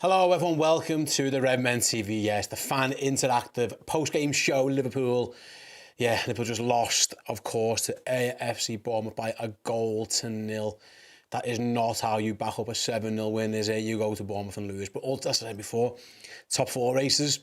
Hello everyone, welcome to the Redmen TV. Yes, the fan interactive post-game show. Liverpool just lost, of course, to AFC Bournemouth by a 1-0. That is not how you back up a 7-0 win, is it? You go to Bournemouth and lose. But as I said before, top four races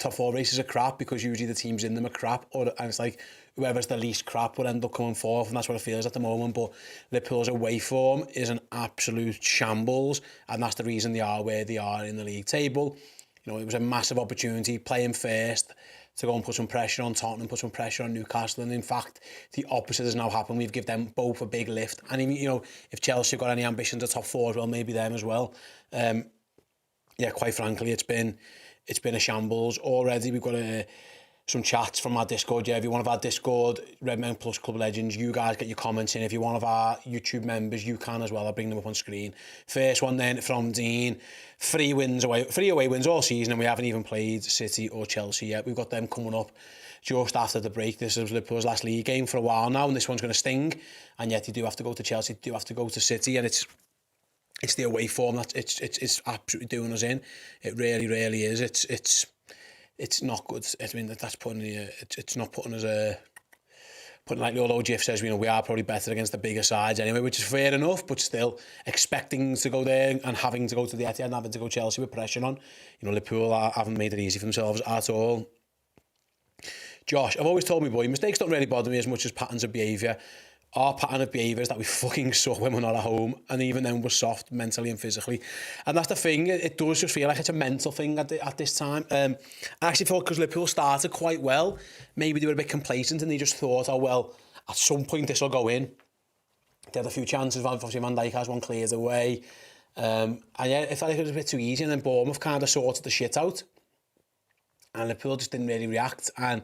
are crap because usually the teams in them are crap, and it's like whoever's the least crap will end up coming fourth, and that's what it feels at the moment. But Liverpool's away form is an absolute shambles, and that's the reason they are where they are in the league table. You know, it was a massive opportunity playing first to go and put some pressure on Tottenham, put some pressure on Newcastle, and in fact, the opposite has now happened. We've given them both a big lift, and even, you know, if Chelsea have got any ambitions at top four as well, maybe them as well. Quite frankly, it's been a shambles already. We've got some chats from our Discord. If you're one of our Discord, Redmen Plus Club Legends, you guys get your comments in. If you're one of our YouTube members, you can as well. I'll bring them up on screen. First one then from Dean. 3 away wins all season, and we haven't even played City or Chelsea yet. We've got them coming up just after the break. This is Liverpool's last league game for a while now, and this one's going to sting. And yet you do have to go to Chelsea, you do have to go to City, and it's the away form that it's absolutely doing us in. It really is. It's not good. I mean, that's putting it's not putting us putting like although Jeff says, you know, we are probably better against the bigger sides anyway, which is fair enough, but still expecting to go there and having to go to the Etihad and having to go Chelsea with pressure on. You know, Liverpool haven't made it easy for themselves at all. Josh, I've always told me, boy, mistakes don't really bother me as much as patterns of behaviour. Our pattern of behaviour is that we fucking suck when we're not at home, and even then we're soft mentally and physically. And that's the thing, it does just feel like it's a mental thing at this time. I actually thought because Liverpool started quite well, maybe they were a bit complacent and they just thought, oh well, at some point this will go in. They had a few chances, obviously Van Dijk has one cleared away. And yeah, it felt like it was a bit too easy, and then Bournemouth kind of sorted the shit out. And Liverpool just didn't really react, and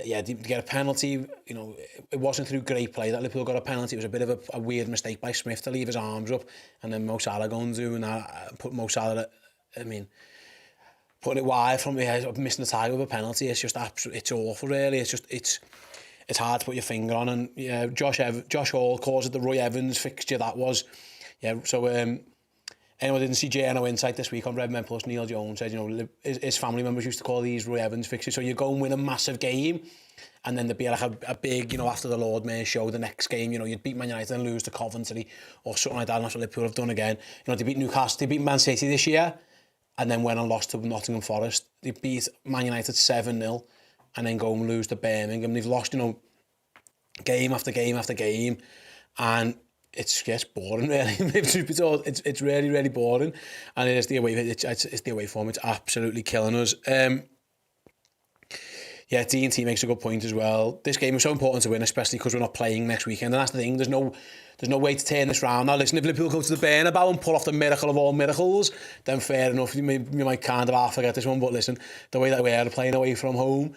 yeah, to get a penalty, you know, it wasn't through great play that Liverpool got a penalty. It was a bit of a weird mistake by Smith to leave his arms up, and then Mo Salah going to and put Mo Salah, I mean, putting it wide from missing the target with a penalty. It's just absolutely, it's awful really. It's hard to put your finger on. And yeah, Josh Hall calls it the Roy Evans fixture. That was, yeah. So anyone didn't see JNO Insight this week on Redmen Plus, Neil Jones said, you know, his family members used to call these Roy Evans fixtures. So you go and win a massive game, and then there'd be like a big, you know, after the Lord Mayor show, the next game, you know, you'd beat Man United and lose to Coventry or something like that. And that's what Liverpool have done again. You know, they beat Newcastle, they beat Man City this year, and then went and lost to Nottingham Forest. They beat Man United 7-0, and then go and lose to Birmingham. They've lost, you know, game after game after game, and it's boring really. It's really boring, and it is the away. It's the away form. It's absolutely killing us. Yeah, D&T makes a good point as well. This game is so important to win, especially because we're not playing next weekend, and that's the thing. There's no way to turn this round now. Listen, if Liverpool go to the Bernabeu and pull off the miracle of all miracles, then fair enough. You might kind of half forget this one, but listen, the way that we are playing away from home,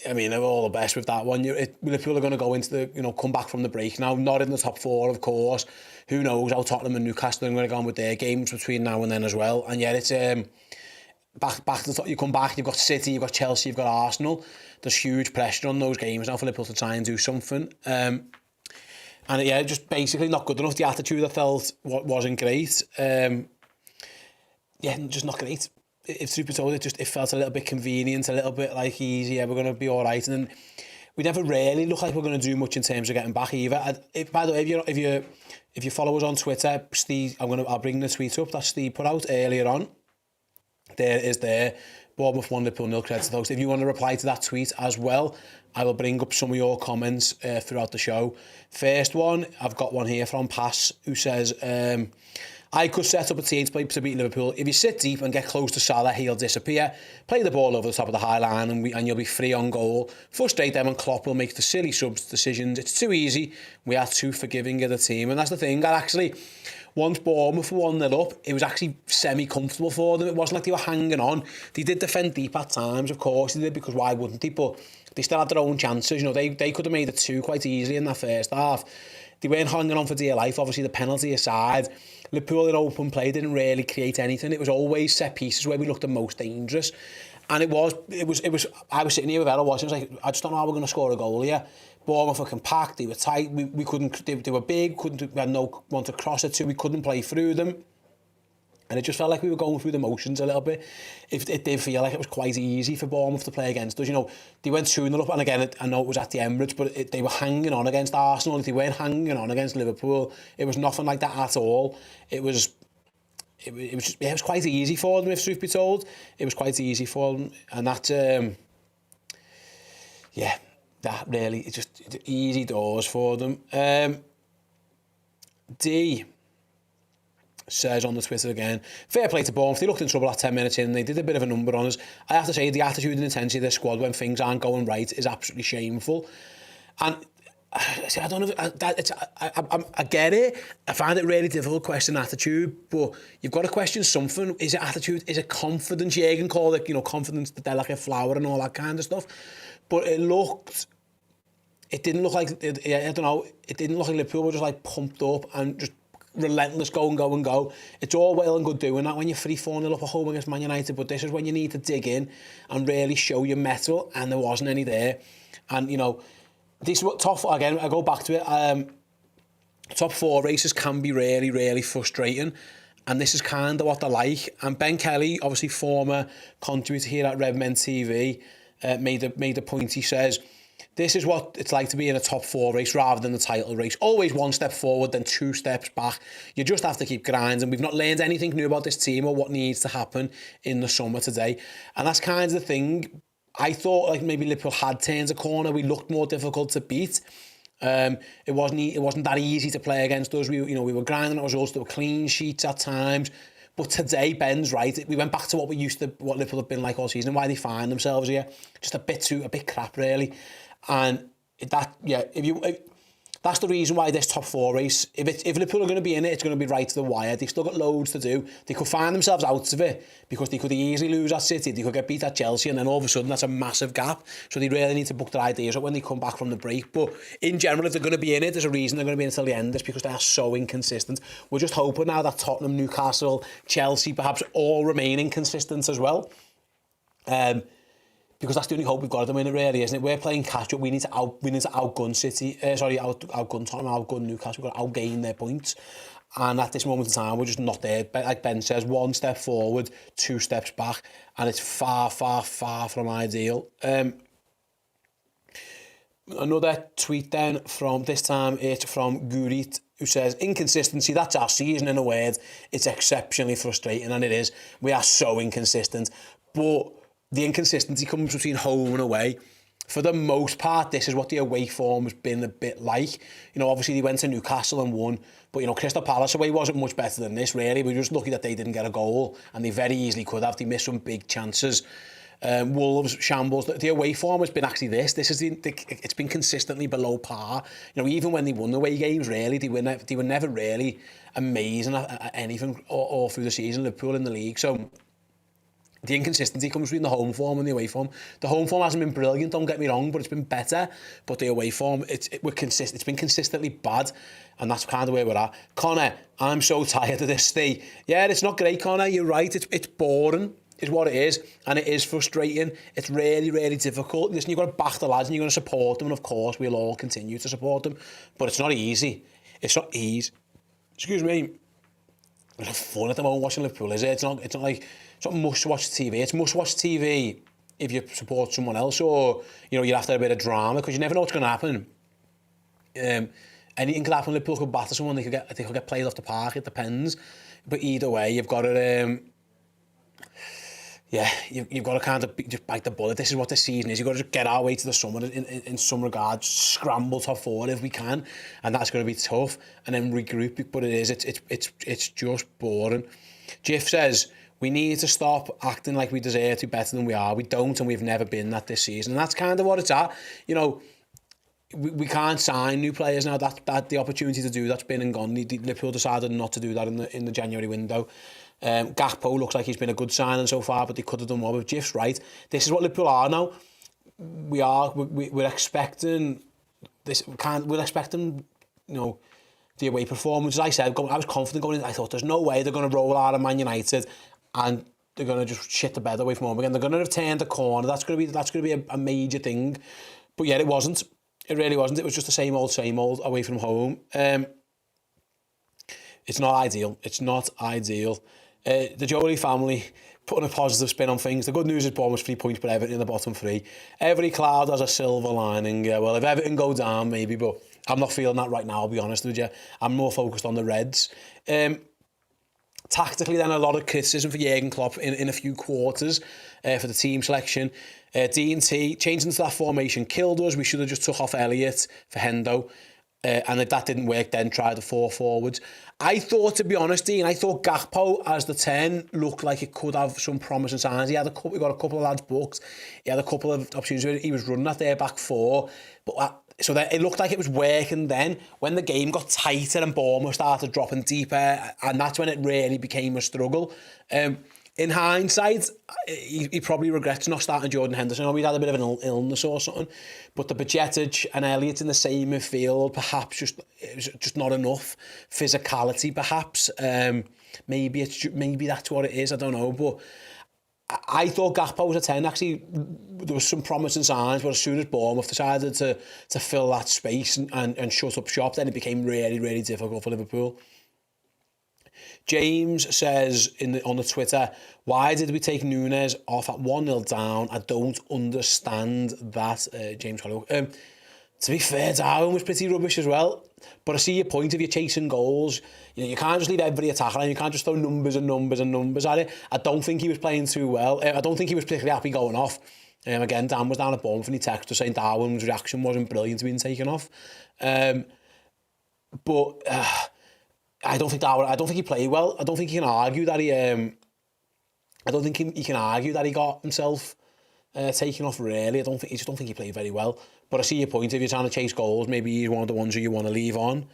I mean, they're all the best with that one. Liverpool are going to go into the, you know, come back from the break now, not in the top four, of course. Who knows how Tottenham and Newcastle are going to go on with their games between now and then as well. And yeah, it's back to the top. You come back, you've got City, you've got Chelsea, you've got Arsenal. There's huge pressure on those games now for Liverpool to try and do something. And yeah, just basically not good enough. The attitude I felt wasn't great. Yeah, just not great. If truth be told, it felt a little bit convenient, a little bit like easy. Yeah, we're going to be all right, and then we never really look like we're going to do much in terms of getting back either. By the way, if you follow us on Twitter, Steve, I'll bring the tweet up that Steve put out earlier on. There. Bournemouth 1, Liverpool 0, credit to those. If you want to reply to that tweet as well, I will bring up some of your comments throughout the show. First one, I've got one here from Pass, who says, I could set up a team to beat Liverpool. If you sit deep and get close to Salah, he'll disappear. Play the ball over the top of the high line and you'll be free on goal. Frustrate them and Klopp will make the silly subs decisions. It's too easy. We are too forgiving of the team. And that's the thing. That actually, once Bournemouth were 1-0 up, it was actually semi-comfortable for them. It wasn't like they were hanging on. They did defend deep at times, of course they did, because why wouldn't they? But they still had their own chances. You know, they could have made it 2 quite easily in that first half. They weren't hanging on for dear life. Obviously, the penalty aside, Liverpool in open play didn't really create anything. It was always set pieces where we looked the most dangerous. And it was. I was sitting here with Ella watching. I was like, I just don't know how we're going to score a goal here. Bournemouth were compact. They were tight. We couldn't. They were big. We had no one to cross it to. We couldn't play through them. And it just felt like we were going through the motions a little bit. It did feel like it was quite easy for Bournemouth to play against us. You know, they went 2-0 up, and again, I know it was at the Emirates, but they were hanging on against Arsenal. They weren't hanging on against Liverpool. It was nothing like that at all. It was quite easy for them, if truth be told. It was quite easy for them, and that really, it's just easy doors for them. D says on the Twitter again, fair play to Bournemouth. They looked in trouble at 10 minutes in. They did a bit of a number on us. I have to say, the attitude and intensity of this squad when things aren't going right is absolutely shameful. And I don't know. I get it. I find it really difficult to question attitude, but you've got to question something. Is it attitude? Is it confidence? Jürgen called it, confidence, the delicate flower and all that kind of stuff. But it didn't look like, I don't know, it didn't look like Liverpool were just like pumped up and just relentless, go. It's all well and good doing that when you're 3-4-0 up at home against Man United, but this is when you need to dig in and really show your mettle, and there wasn't any there. And, this top, again, I go back to it, top 4 races can be really, really frustrating, and this is kind of what they're like. And Ben Kelly, obviously former contributor here at Redmen TV, made a point. He says, this is what it's like to be in a top 4 race rather than the title race. Always 1 step forward, then 2 steps back. You just have to keep grinding. We've not learned anything new about this team or what needs to happen in the summer today. And that's kind of the thing. I thought like maybe Liverpool had turned a corner. We looked more difficult to beat. It wasn't that easy to play against us. We were grinding at results. There were clean sheets at times. But today, Ben's right. We went back to what Liverpool have been like all season, why they find themselves here. Just a bit crap, really. And that's the reason why this top 4 race, if Liverpool are going to be in it, it's going to be right to the wire. They've still got loads to do. They could find themselves out of it because they could easily lose at City. They could get beat at Chelsea, and then all of a sudden that's a massive gap. So they really need to book their ideas up when they come back from the break. But in general, if they're going to be in it, there's a reason they're going to be in until the end. It's because they are so inconsistent. We're just hoping now that Tottenham, Newcastle, Chelsea perhaps all remain inconsistent as well. Because that's the only hope we've got at the minute, really, isn't it? We're playing catch up. We need to outgun City. Outgun Tottenham, outgun Newcastle. We've got to outgain their points. And at this moment in time, we're just not there. Like Ben says, 1 step forward, 2 steps back, and it's far, far, far from ideal. Another tweet then from this time, it's from Gurit, who says, inconsistency, that's our season in a word. It's exceptionally frustrating, and it is. We are so inconsistent. But the inconsistency comes between home and away. For the most part, this is what the away form has been a bit like. Obviously they went to Newcastle and won, but Crystal Palace away wasn't much better than this, really. We were just lucky that they didn't get a goal, and they very easily could have. They missed some big chances. Wolves, shambles. The away form has been actually this. It's been consistently below par. Even when they won the away games, really, they were never really amazing at anything all through the season. Liverpool in the league, so the inconsistency comes between the home form and the away form. The home form hasn't been brilliant, don't get me wrong, but it's been better. But the away form, it's been consistently bad, and that's kind of where we're at. Connor, I'm so tired of this. Yeah, it's not great, Connor. You're right. It's boring, is what it is, and it is frustrating. It's really, really difficult. Listen, you've got to back the lads, and you're going to support them, and of course, we'll all continue to support them. But it's not easy. It's not easy. Excuse me. It's not fun at the moment watching Liverpool, is it? It's not must-watch TV. It's must-watch TV if you support someone else, or you have to have a bit of drama, because you never know what's going to happen. Anything could happen. Liverpool could batter someone. They could get played off the park. It depends. But either way, you've got to you've got to kind of just bite the bullet. This is what the season is. You've got to just get our way to the summer in some regards, scramble top 4 if we can, and that's going to be tough. And then regroup. But it's just boring. Jiff says, we need to stop acting like we deserve to be better than we are. We don't, and we've never been that this season. And that's kind of what it's at. We can't sign new players now. That the opportunity to do that's been and gone. Liverpool decided not to do that in the January window. Gakpo looks like he's been a good signing so far, but they could have done more. But Jiff's right. This is what Liverpool are now. We're expecting this. We're expecting the away performance. As I said, I was confident going in. I thought there's no way they're going to roll out of Man United and they're going to just shit the bed away from home again. They're going to have turned the corner. That's going to be a major thing. But yeah, it wasn't. It really wasn't. It was just the same old away from home. It's not ideal. It's not ideal. The Jolie family putting a positive spin on things. The good news is Bournemouth 3 points, but Everton in the bottom 3. Every cloud has a silver lining. Well, if Everton go down, maybe, but I'm not feeling that right now, I'll be honest with you. I'm more focused on the Reds. Tactically, then, a lot of criticism for Jurgen Klopp in a few quarters for the team selection. D&T, changing to that formation killed us. We should have just took off Elliott for Hendo. And if that didn't work, then try the 4 forwards. I thought, to be honest, Dean, I thought Gakpo as the 10 looked like it could have some promising signs. We got a couple of lads booked. He had a couple of opportunities where he was running at their back 4. But so that it looked like it was working then. When the game got tighter and Bournemouth started dropping deeper, and that's when it really became a struggle. In hindsight, he probably regrets not starting Jordan Henderson. I know he'd had a bit of an illness or something, but the Bajcetic and Elliott in the same midfield, perhaps it was just not enough physicality. Perhaps maybe that's what it is. I don't know, but I thought Gakpo was a 10. Actually, there was some promising signs, but as soon as Bournemouth decided to fill that space and shut up shop, then it became really, really difficult for Liverpool. James says on the Twitter, why did we take Núñez off at 1-0 down? I don't understand that, James Hollywood. To be fair, Darwin was pretty rubbish as well. But I see your point. If you're chasing goals, you can't just leave every attacker and you can't just throw numbers and numbers and numbers at it. I don't think he was playing too well. I don't think he was particularly happy going off. Again, Dan was down at Bournemouth and he texted us saying Darwin's reaction wasn't brilliant to being taken off. But I don't think he played well. I don't think he can argue that he. I don't think he can argue that he got himself taken off. Really, I just don't think he played very well. But I see your point. If you're trying to chase goals, maybe he's one of the ones who you want to leave on.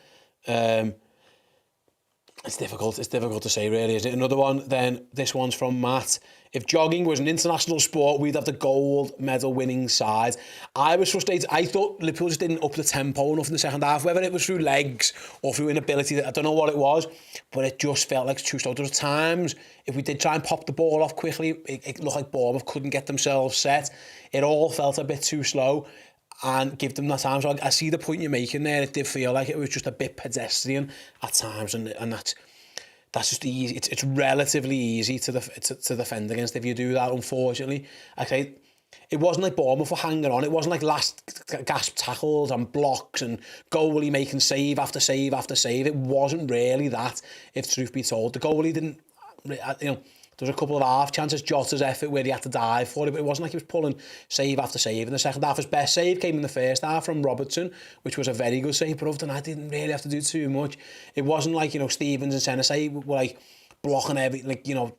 It's difficult. It's difficult to say, really, isn't it? Another one. Then this one's from Matt. If jogging was an international sport, we'd have the gold medal winning side. I was frustrated. I thought Liverpool just didn't up the tempo enough in the second half, whether it was through legs or through inability. I don't know what it was, but it just felt like too slow. There were times, if we did try and pop the ball off quickly, it looked like Bournemouth couldn't get themselves set. It all felt a bit too slow and give them that time. So I see the point you're making there. It did feel like it was just a bit pedestrian at times, and that's just easy. It's relatively easy to defend against if you do that, unfortunately. Okay, it wasn't like Bournemouth were hanging on. It wasn't like last gasp tackles and blocks and goalie making save after save after save. It wasn't really that, if truth be told. The goalie didn't, there was a couple of half chances, Jota's effort where he had to dive for it, but it wasn't like he was pulling save after save in the second half. His best save came in the first half from Robertson, which was a very good save, but other than that, didn't really have to do too much. It wasn't like, Stevens and Senesi were like blocking every,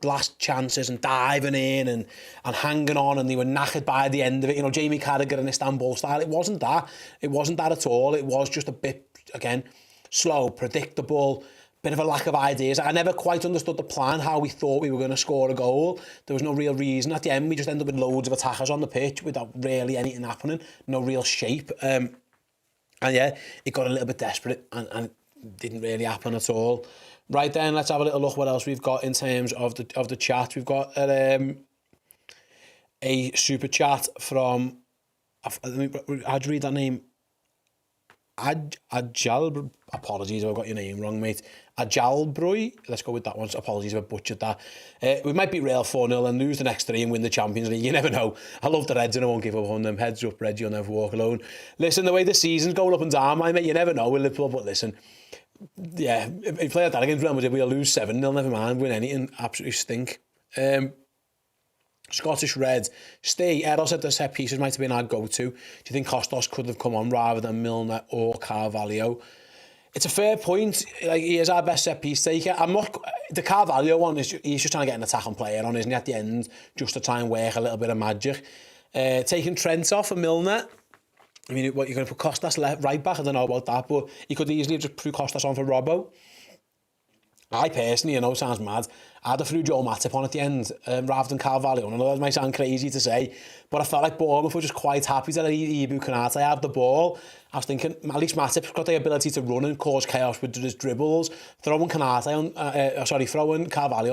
last chances and diving in and hanging on, and they were knackered by the end of it. Jamie Carragher in Istanbul style. It wasn't that. It wasn't that at all. It was just a bit, again, slow, predictable, bit of a lack of ideas. I never quite understood the plan, how we thought we were going to score a goal. There was no real reason. At the end, we just ended up with loads of attackers on the pitch without really anything happening, no real shape. And yeah, it got a little bit desperate and it didn't really happen at all. Right then, let's have a little look what else we've got in terms of the chat. We've got a super chat from, how'd you read that name? Ajal, apologies if I got your name wrong, mate. Ajalbroy, let's go with that one. Apologies if I butchered that. We might beat Real 4-0 and lose the next 3 and win the Champions League. You never know. I love the Reds and I won't give up on them. Heads up, Reds, you'll never walk alone. Listen, the way the season's going up and down, mate, you never know with Liverpool, but listen, yeah, if you play like that against Real Madrid, we'll lose 7-0, never mind, win anything, absolutely stink. Scottish Red. Stay. Errol said the set pieces might have been our go-to. Do you think Kostos could have come on rather than Milner or Carvalho? It's a fair point. Like, he is our best set piece taker. The Carvalho one he's just trying to get an attacking player on, isn't he, at the end, just to try and work a little bit of magic. Taking Trent off for Milner. I mean, what, you're going to put Kostas right back? I don't know about that, but you could easily have just put Kostas on for Robbo. I personally, it sounds mad, I'd have threw Joe Matip on at the end rather than Carvalho. I know that might sound crazy to say, but I felt like Bournemouth were just quite happy to let Ibu Konate have the ball. I was thinking, at least Matip's got the ability to run and cause chaos with his dribbles. Throwing Carvalho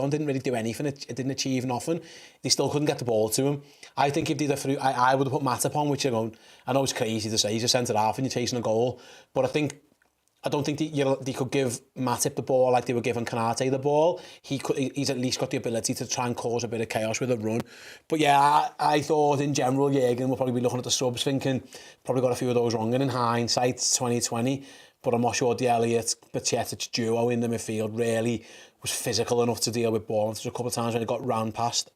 on didn't really do anything. It didn't achieve nothing. They still couldn't get the ball to him. I think if they'd have threw, I would have put Matip on, which I know it's crazy to say, he's a centre half and you're chasing a goal, but I think I don't think they could give Matip the ball like they were giving Kanate the ball. He's at least got the ability to try and cause a bit of chaos with a run. But yeah, I thought in general, Jürgen will probably be looking at the subs thinking, probably got a few of those wrong. And in hindsight, 2020, but I'm not sure the Elliott-Bajcetic duo in the midfield really was physical enough to deal with Bournemouth. There's a couple of times when it got round past.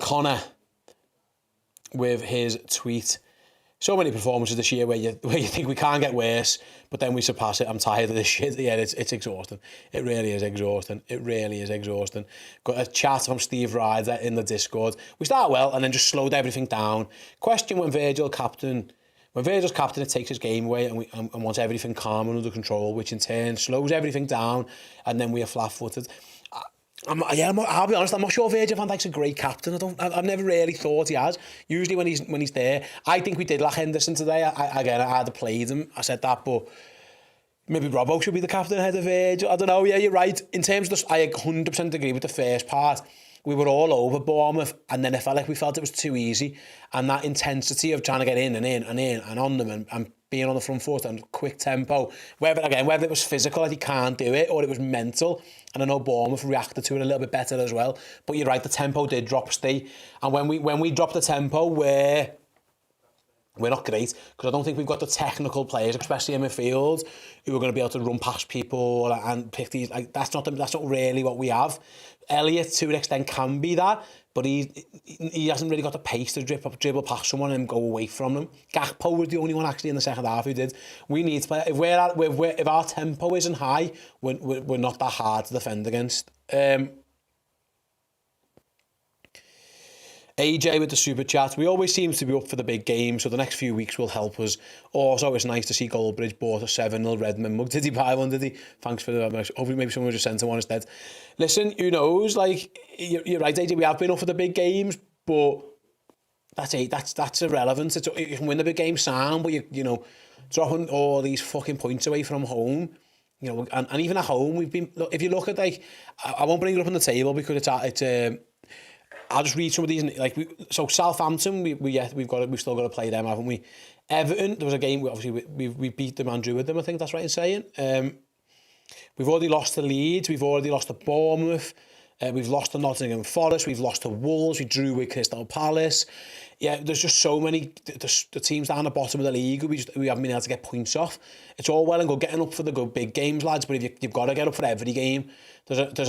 Connor, with his tweet, so many performances this year where you think we can't get worse, but then we surpass it. I'm tired of this shit. Yeah, it's exhausting. It really is exhausting. It really is exhausting. Got a chat from Steve Ryder in the Discord. We start well and then just slowed everything down. Question when Virgil's captain, it takes his game away and wants everything calm and under control, which in turn slows everything down, and then we are flat-footed. I'll be honest, I'm not sure Virgil van Dijk's a great captain. I've never really thought he has. Usually when he's there, I think we did lack Henderson today. I'd have played him. I said that, but maybe Robbo should be the captain ahead of Virgil. I don't know. Yeah, you're right. In terms of I 100% agree with the first part. We were all over Bournemouth, and then it felt like we felt it was too easy, and that intensity of trying to get in and on them and being on the front foot and quick tempo, whether it was physical, like he can't do it, or it was mental. And I know Bournemouth reacted to it a little bit better as well. But you're right, the tempo did drop, Steve. And when we dropped the tempo, we're not great, because I don't think we've got the technical players, especially in midfield, who are going to be able to run past people and pick these. Like, that's not really what we have. Elliott, to an extent, can be that, but he hasn't really got the pace to dribble past someone and go away from them. Gakpo was the only one actually in the second half who did. We need to play. If our tempo isn't high, we're not that hard to defend against. AJ with the super chat. We always seem to be up for the big game, so the next few weeks will help us. Also, it's nice to see Goldbridge bought a 7-0 Redmen mug. Did he buy one, did he? Thanks for the... Hopefully maybe someone just sent him one instead. Listen, who knows? Like, you're right, AJ, we have been up for the big games, but that's irrelevant. You can win the big game sound, but you know, dropping all these fucking points away from home, you know, and even at home, we've been... Look, if you look at, like... I won't bring it up on the table because it's I'll just read some of these. So Southampton, we've still got to play them, haven't we? Everton, there was a game. Obviously, we beat them and drew with them. I think that's right in saying. We've already lost to Leeds. We've already lost to Bournemouth. We've lost to Nottingham Forest. We've lost to Wolves. We drew with Crystal Palace. Yeah, there's just so many. The teams down the bottom of the league we haven't been able to get points off. It's all well and good getting up for the good big games, lads. But if you've got to get up for every game, there's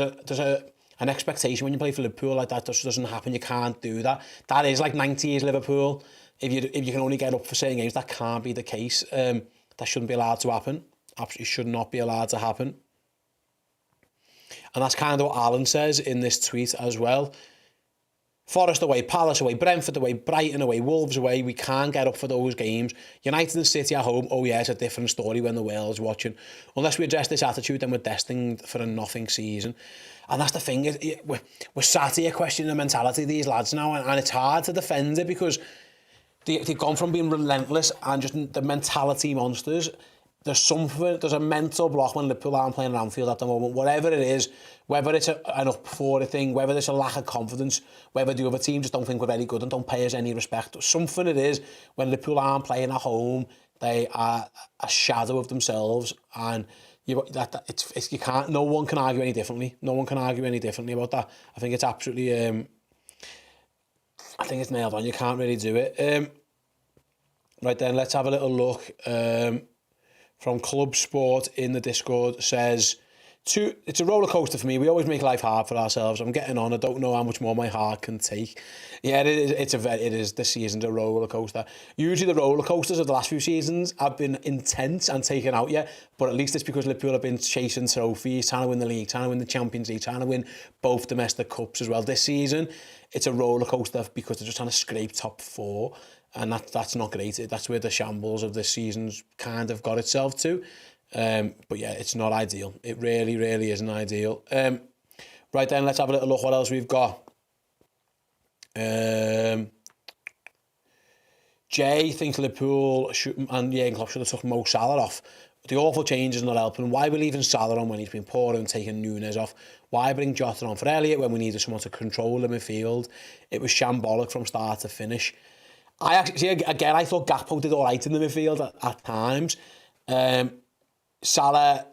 an expectation when you play for Liverpool like that. Just doesn't happen. You can't do that. That is like 90 years Liverpool. If you can only get up for certain games, that can't be the case. That shouldn't be allowed to happen. Absolutely should not be allowed to happen. And that's kind of what Alan says in this tweet as well. Forest away, Palace away, Brentford away, Brighton away, Wolves away. We can't get up for those games. United and City at home, oh yeah, it's a different story when the world's watching. Unless we address this attitude, then we're destined for a nothing season. And that's the thing, we're sat here questioning the mentality of these lads now, and it's hard to defend it because they've gone from being relentless and just the mentality monsters. There's a mental block when Liverpool aren't playing at Anfield at the moment. Whatever it is, whether it's an up for it thing, whether there's a lack of confidence, whether the other team just don't think we're very good and don't pay us any respect. Something it is when Liverpool aren't playing at home, they are a shadow of themselves, and you can't. No one can argue any differently. No one can argue any differently about that. I think it's absolutely. I think it's nailed on. You can't really do it. Right then, let's have a little look. From Club Sport in the Discord says, it's a roller coaster for me. We always make life hard for ourselves. I'm getting on. I don't know how much more my heart can take. Yeah, it is. This season's a roller coaster. Usually the roller coasters of the last few seasons have been intense and taken out yet, but at least it's because Liverpool have been chasing trophies, trying to win the league, trying to win the Champions League, trying to win both domestic cups as well. This season, it's a roller coaster because they're just trying to scrape top four. And that's not great. That's where the shambles of this season's kind of got itself to. But yeah, it's not ideal. It really, really isn't ideal. Right then, let's have a little look what else we've got. Jay thinks Liverpool and Jürgen Klopp should have took Mo Salah off. The awful changes not helping. Why we're leaving Salah on when he's been poor and taking Núñez off? Why bring Jota on for Elliott when we needed someone to control the midfield? It was shambolic from start to finish. I actually, see, again, I thought Gakpo did all right in the midfield at times. Salah,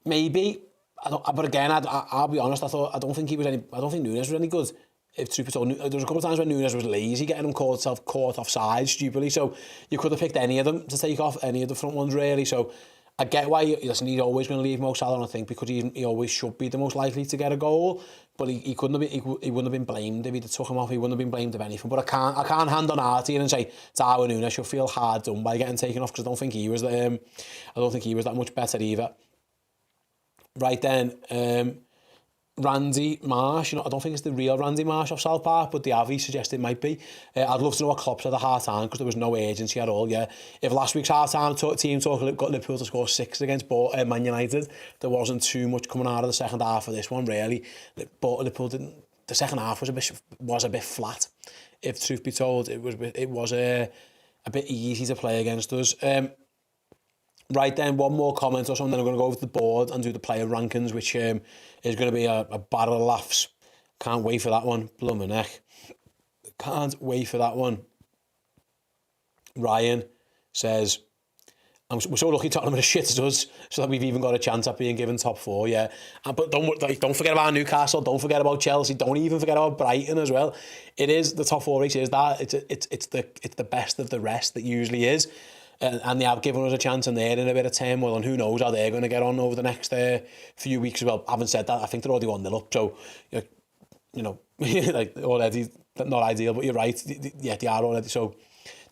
maybe. But again, I'll be honest. I don't think Nunes was any good. If truth be told, there was a couple of times when Nunes was lazy, getting him caught offside stupidly. So you could have picked any of them to take off, any of the front ones really. So I get why. Listen, he's always going to leave Mo Salah, I think, because he always should be the most likely to get a goal. But he couldn't have been. He wouldn't have been blamed if he'd took him off. He wouldn't have been blamed of anything. But I can't hand on heart here and say Darwin Nunes should feel hard done by getting taken off, because I don't think he was that much better either. Right then, Randy Marsh, I don't think it's the real Randy Marsh of South Park, but the Avi suggested it might be. I'd love to know what Klopp said at half-time, because there was no urgency at all, yeah. If last week's half-time team talk got Liverpool to score 6 against Man United, there wasn't too much coming out of the second half of this one, really. But Liverpool didn't... The second half was a bit flat, if truth be told. It was a bit easy to play against us. Right then, one more comment or something, then I'm going to go over to the board and do the player rankings, which is going to be a barrel of laughs. Can't wait for that one. Blooming neck. Can't wait for that one. Ryan says, we're so lucky Tottenham are as shit as us, so that we've even got a chance at being given top 4, yeah. But don't forget about Newcastle, don't forget about Chelsea, don't even forget about Brighton as well. It is, the top 4 race is that. It's the best of the rest that usually is. And they have given us a chance, and they're in a bit of turmoil, and who knows how they're going to get on over the next few weeks as well. Having said that, I think they're already 1-0 up, so like already not ideal, but you're right. Yeah, they are already, so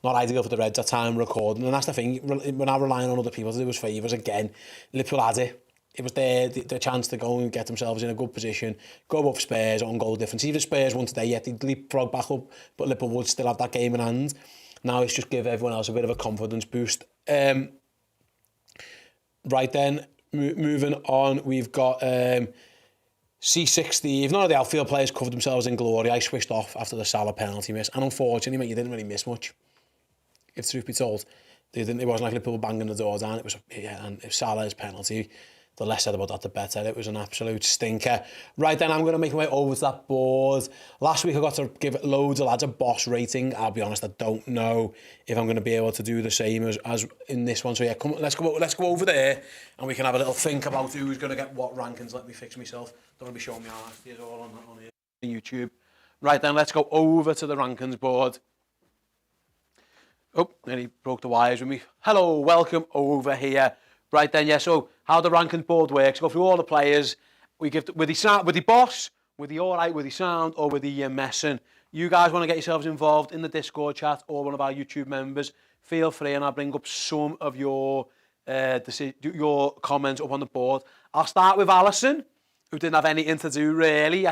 not ideal for the Reds at time recording. And that's the thing, we're not relying on other people to do us favours again. Liverpool had it. It was the chance to go and get themselves in a good position, go above Spurs on goal difference. Even Spurs won today, yet they'd leapfrog back up, but Liverpool would still have that game in hand. Now it's just give everyone else a bit of a confidence boost. Right then, moving on, we've got C60. If none of the outfield players covered themselves in glory, I switched off after the Salah penalty miss. And unfortunately, mate, you didn't really miss much. If truth be told, it wasn't like Liverpool banging the door down. It was, and if Salah's penalty, the less said about that, the better. It was an absolute stinker. Right then, I'm going to make my way over to that board. Last week, I got to give loads of lads a boss rating. I'll be honest, I don't know if I'm going to be able to do the same as in this one. So yeah, let's go over there, and we can have a little think about who's going to get what rankings. Let me fix myself. Don't want to be showing me how it's all on here. YouTube. Right then, let's go over to the rankings board. Oh, nearly broke the wires with me. Hello, welcome over here. Right then, yeah, so how the rankings board works, go through all the players, we give, with the boss, with the alright, with the sound, or with the messing. You guys want to get yourselves involved in the Discord chat, or one of our YouTube members, feel free, and I'll bring up some of your comments up on the board. I'll start with Alison, who didn't have anything to do, really.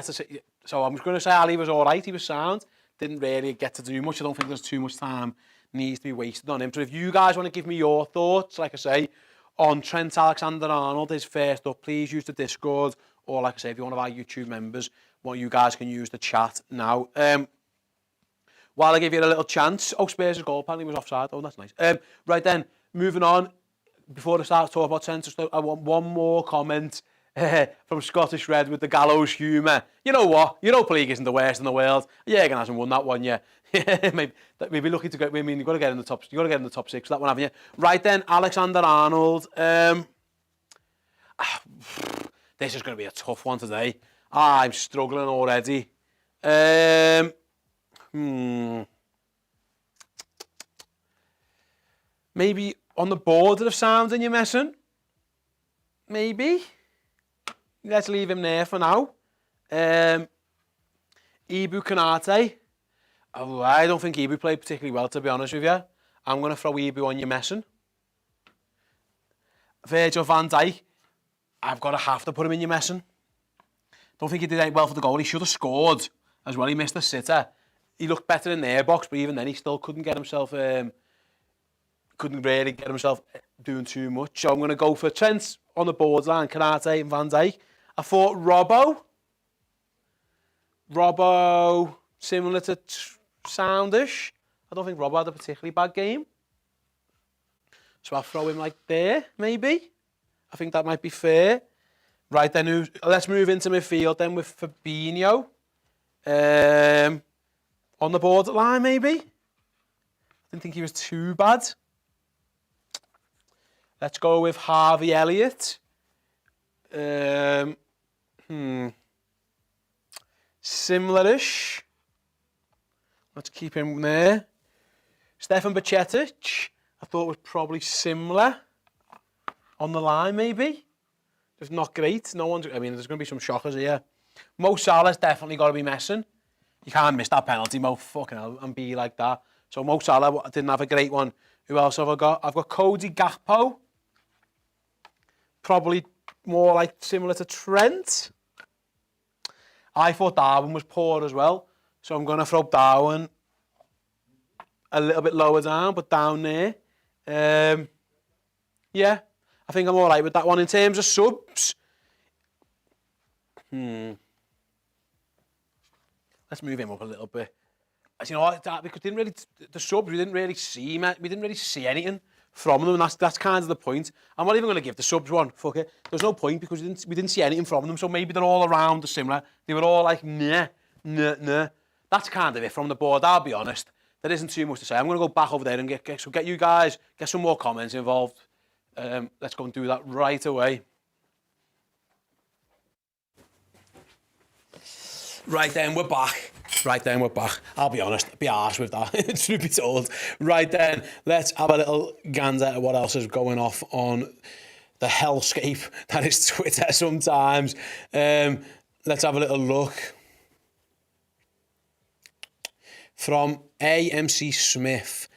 So I'm just going to say Ali was alright, he was sound, didn't really get to do much. I don't think there's too much time needs to be wasted on him. So if you guys want to give me your thoughts, like I say, on Trent Alexander-Arnold, his first up, please use the Discord, or like I say, if you're one of our YouTube members, you guys can use the chat now. While I give you a little chance, Spurs' goal apparently was offside. Oh, that's nice. Right then, moving on, before I start talking about Trent, I want one more comment from Scottish Red with the gallows humour. You know what? Europa League isn't the worst in the world. Jürgen hasn't won that one yet. Maybe lucky to get. I mean, you've got to get in the top. You've got to get in the top 6 for that one, haven't you? Right then, Alexander-Arnold. This is going to be a tough one today. I'm struggling already. Maybe on the border of sound and you're messing. Maybe. Let's leave him there for now. Ibu Konate. Oh, I don't think Ibu played particularly well, to be honest with you. I'm going to throw Ibu on your messing. Virgil van Dijk. I've got to have to put him in your messing. Don't think he did any well for the goal. He should have scored as well. He missed the sitter. He looked better in their box, but even then he still couldn't get himself... couldn't really get himself doing too much. So I'm going to go for Trent on the borderline, Konate and Van Dijk. I thought Robbo, similar to Soundish. I don't think Robbo had a particularly bad game. So I'll throw him like there, maybe. I think that might be fair. Right then, let's move into midfield then with Fabinho. on the borderline, maybe. I didn't think he was too bad. Let's go with Harvey Elliott. Similar-ish. Let's keep him there. Stefan Bajcetic, I thought was probably similar. On the line, maybe. Just not great. No one's. I mean, there's going to be some shockers here. Mo Salah's definitely got to be messing. You can't miss that penalty, Mo. Fucking hell, and be like that. So Mo Salah didn't have a great one. Who else have I got? I've got Cody Gakpo. Probably more like similar to Trent. I thought Darwin was poor as well. So I'm going to throw Darwin a little bit lower down, but down there. Yeah, I think I'm all right with that one. In terms of subs, let's move him up a little bit. As you know, because the subs, we didn't really see anything from them, and that's kind of the point. I'm not even going to give the subs one. Fuck it. There's no point because we didn't see anything from them. So maybe they're all around the similar. They were all like nah. That's kind of it from the board. I'll be honest. There isn't too much to say. I'm going to go back over there and get you guys, get some more comments involved. Let's go and do that right away. Right then, we're back. I'll be honest, be arse with that, truth be told. Right then, let's have a little gander at what else is going off on the hellscape that is Twitter sometimes. Let's have a little look. From AMC Smith.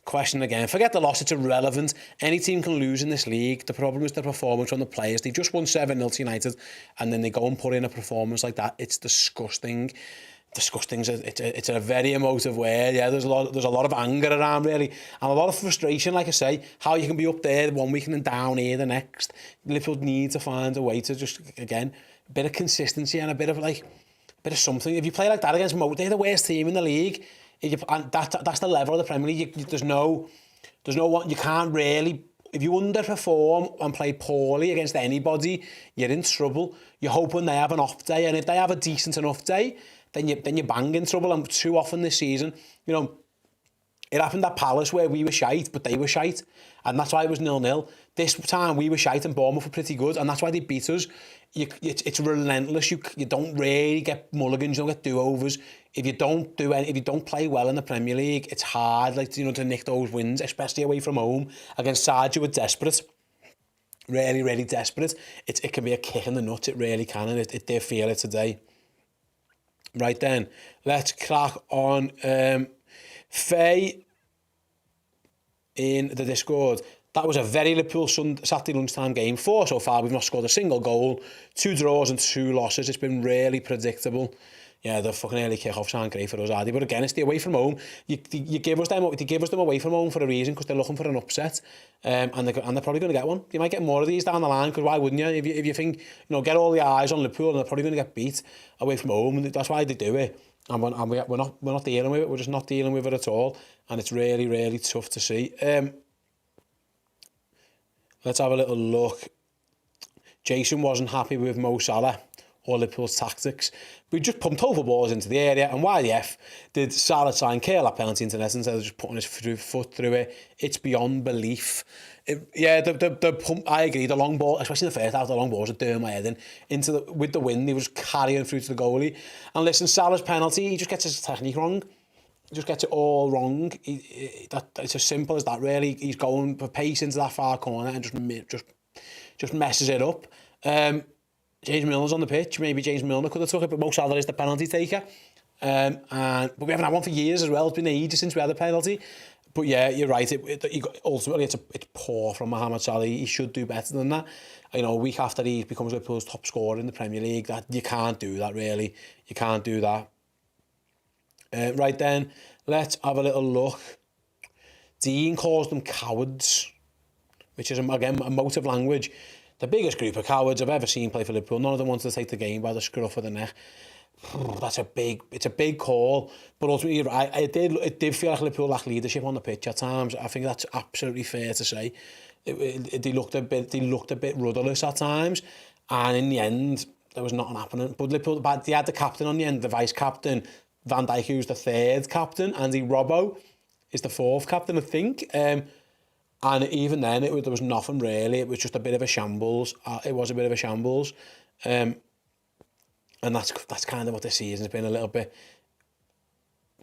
Question again. Forget the loss, it's irrelevant. Any team can lose in this league. The problem is the performance from the players. They've just won 7-0 to United and then they go and put in a performance like that. It's disgusting. It's a very emotive word. Yeah, there's a lot of anger around really, and a lot of frustration. Like I say, how you can be up there one week and then down here the next. Liverpool need to find a way to just again a bit of consistency and a bit of something. If you play like that against they're the worst team in the league. And that's the level of the Premier League. There's no one. You can't really. If you underperform and play poorly against anybody, you're in trouble. You're hoping they have an off day, and if they have a decent enough day, then you're bang in trouble. And too often this season, it happened at Palace where we were shite, but they were shite, and that's why it was 0-0. This time we were shite and Bournemouth were pretty good, and that's why they beat us. It's relentless. You don't really get mulligans, you don't get do-overs. If you don't play well in the Premier League, it's hard, to nick those wins, especially away from home against sides who are desperate. Really, really desperate. It can be a kick in the nuts. It really can, and it did feel it today. Right then, let's crack on. Faye in the Discord. That was a very Liverpool Saturday lunchtime game. 4 so far. We've not scored a single goal. 2 draws and 2 losses. It's been really predictable. Yeah, the fucking early kickoffs aren't great for us, are they? But again, it's the away from home. You give us them away from home for a reason, because they're looking for an upset, and they're probably going to get one. You might get more of these down the line, because why wouldn't you? If you think get all the eyes on Liverpool and they're probably going to get beat away from home, and that's why they do it. And we're not dealing with it. We're just not dealing with it at all, and it's really, really tough to see. Let's have a little look. Jason wasn't happy with Mo Salah or Liverpool's tactics. We just pumped over balls into the area, and why the F did Salah try and curl that penalty into net instead of just putting his foot through it? It's beyond belief. The pump, I agree, the long ball, especially in the first half, the long balls are doing my head in. With the wind, he was carrying through to the goalie. And listen, Salah's penalty, he just gets his technique wrong. He just gets it all wrong. It's as simple as that, really. He's going for pace into that far corner and just messes it up. James Milner's on the pitch. Maybe James Milner could have took it, but Mo Salah is the penalty taker. But we haven't had one for years as well. It's been ages since we had a penalty. But yeah, you're right. Ultimately, it's poor from Mohamed Salah. He should do better than that. Week after he becomes Liverpool's top scorer in the Premier League, that you can't do that, really. You can't do that. Right then, let's have a little look. Dean calls them cowards, which is, again, emotive language. The biggest group of cowards I've ever seen play for Liverpool. None of them wanted to take the game by the scruff of the neck. It's a big call, but ultimately, it did feel like Liverpool lacked leadership on the pitch at times. I think that's absolutely fair to say. They looked a bit rudderless at times, and in the end, there was nothing happening. But Liverpool, they had the captain on the end, the vice captain. Van Dijk, who's the third captain, Andy Robbo is the fourth captain, I think. And even then, there was nothing really. It was just a bit of a shambles. It was a bit of a shambles. And that's kind of what this season's been a little bit.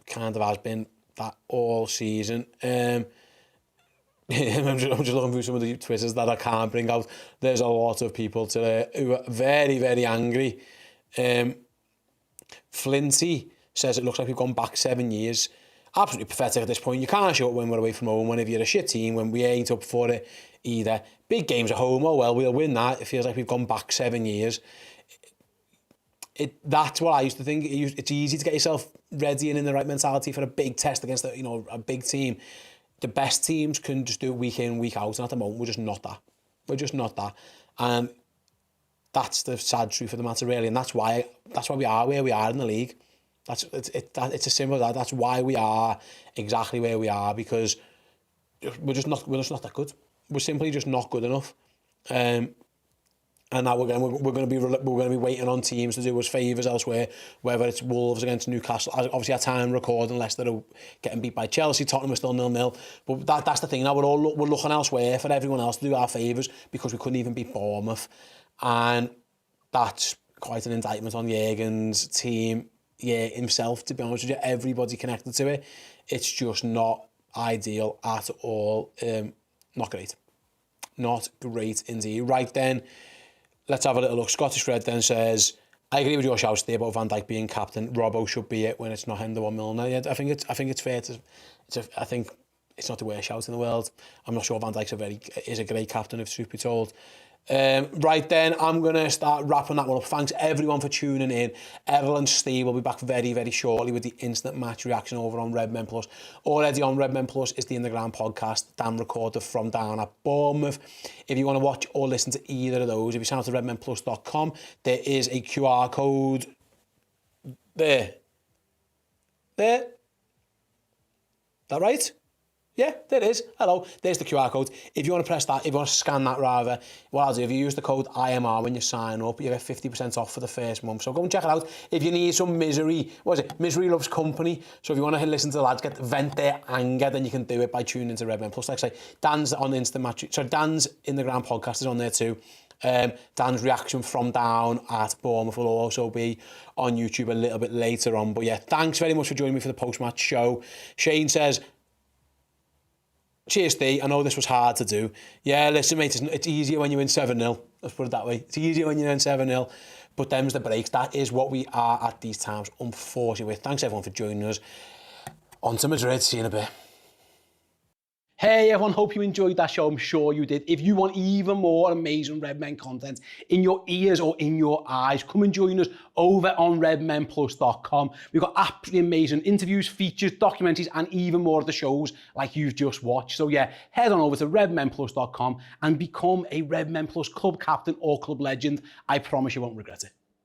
Kind of has been that all season. I'm just looking through some of the Twitters that I can't bring out. There's a lot of people today who are very, very angry. Flinty says it looks like we've gone back 7 years. Absolutely pathetic at this point. You can't show it when we're away from home, when if you're a shit team, when we ain't up for it either. Big games at home, oh well, we'll win that. It feels like we've gone back 7 years. That's what I used to think. It's easy to get yourself ready and in the right mentality for a big test against a big team. The best teams can just do it week in, week out, and at the moment we're just not that. We're just not that. And that's the sad truth of the matter, really. And that's why we are where we are in the league. It's as simple as that. That's why we are exactly where we are, because we're just not that good. We're simply just not good enough. And now we're going to be waiting on teams to do us favours elsewhere, whether it's Wolves against Newcastle. Obviously, our time recording, Leicester are getting beat by Chelsea, Tottenham are still 0-0. But that's the thing. Now we're looking elsewhere for everyone else to do our favours, because we couldn't even beat Bournemouth, and that's quite an indictment on Jurgen's team, himself. To be honest with you, everybody connected to it. It's just not ideal at all. Not great. Not great indeed. Right then. Let's have a little look. Scottish Red then says, I agree with your shouts there about Van Dijk being captain. Robbo should be it when it's not Hendo or Milner. Yeah, I think it's fair to. I think it's not the worst shout in the world. I'm not sure Van Dijk's is a great captain, if truth be told. Right then, I'm going to start wrapping that one up. Thanks everyone for tuning in. Errol and Steve will be back very, very shortly with the instant match reaction over on Redmen Plus. Already on Redmen Plus is the In The Ground podcast, Dan recorded from down at Bournemouth. If you want to watch or listen to either of those, if you sign up to redmenplus.com, there is a QR code there. Is that right? Yeah, there it is. Hello, there's the QR code. If you want to press that, if you want to scan that rather, what I'll do, if you use the code IMR when you sign up, you get 50% off for the first month. So go and check it out. If you need some misery, Misery loves company. So if you want to listen to the lads vent their anger, then you can do it by tuning into Redmen Plus. Like I say, Dan's on Instant Match. So Dan's In The Ground podcast is on there too. Dan's reaction from down at Bournemouth will also be on YouTube a little bit later on. But yeah, thanks very much for joining me for the post-match show. Shane says, cheers, D. I know this was hard to do. Yeah, listen, mate, it's easier when you win 7-0. Let's put it that way. It's easier when you win 7-0. But them's the breaks. That is what we are at these times, unfortunately. Thanks, everyone, for joining us. On to Madrid. See you in a bit. Hey everyone, hope you enjoyed that show. I'm sure you did. If you want even more amazing Redmen content in your ears or in your eyes, come and join us over on redmenplus.com. We've got absolutely amazing interviews, features, documentaries, and even more of the shows like you've just watched. So yeah, head on over to redmenplus.com and become a Redmen Plus club captain or club legend. I promise you won't regret it.